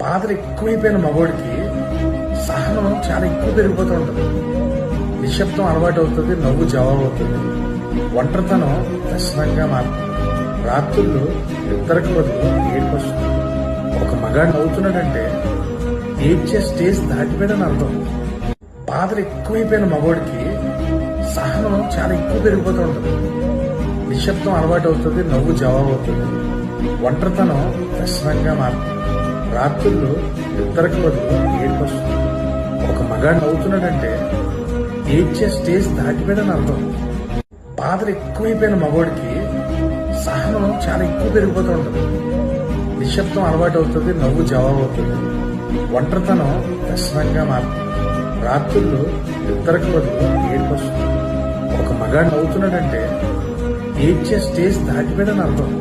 బాధలు ఎక్కువైపోయిన మగోడికి సహనం చాలా ఎక్కువ పెరిగిపోతూ ఉంటుంది. నిశ్శబ్దం అలవాటు అవుతుంది, నవ్వు జవాబు అవుతుంది, ఒంటరితనం వ్యసనంగా మారుతుంది. రాత్రులు ఇద్దరికి బదులు ఏడుపు వస్తుంది. ఒక మగాడు నవ్వుతున్నాడంటే ఏడ్చే స్టేజ్ దాటిపోయాడని అర్థం. బాధలు ఎక్కువైపోయిన మగోడికి సహనం చాలా ఎక్కువ పెరిగిపోతూ ఉంటుంది. నిశ్శబ్దం అలవాటు అవుతుంది, నవ్వు జవాబు అవుతుంది, ఒంటరితనం వ్యసనంగా మారుతుంది. రాత్రులు ఇద్దరికి బదులు ఏడుపు వస్తుంది. ఒక మగాడు నవ్వుతున్నాడంటే ఏడ్చే స్టేజ్ దాటిపోయాడని అర్థం. బాధలు ఎక్కువైపోయిన మగోడికి సహనం చాలా ఎక్కువ పెరిగిపోతూ ఉంటుంది. నిశ్శబ్దం అలవాటు అవుతుంది, నవ్వు జవాబు అవుతుంది, ఒంటరితనం వ్యసనంగా మారుతుంది. రాత్రులు ఇద్దరికి బదులు ఏడుపు వస్తుంది. ఒక మగాడు నవ్వుతున్నాడంటే ఏడ్చే స్టేజ్ దాటిపోయాడని అర్థం.